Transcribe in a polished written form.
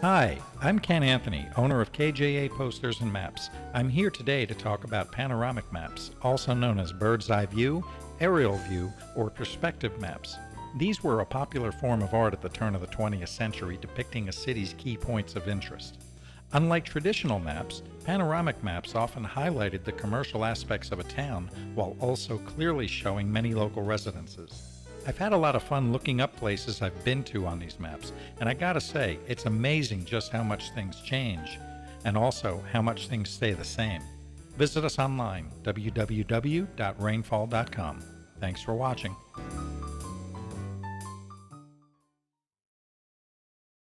Hi, I'm Ken Anthony, owner of KJA Posters and Maps. I'm here today to talk about panoramic maps, also known as bird's eye view, aerial view, or perspective maps. These were a popular form of art at the turn of the 20th century depicting a city's key points of interest. Unlike traditional maps, panoramic maps often highlighted the commercial aspects of a town while also clearly showing many local residences. I've had a lot of fun looking up places I've been to on these maps, and I gotta say, it's amazing just how much things change, and also how much things stay the same. Visit us online, www.rainfall.com. Thanks for watching.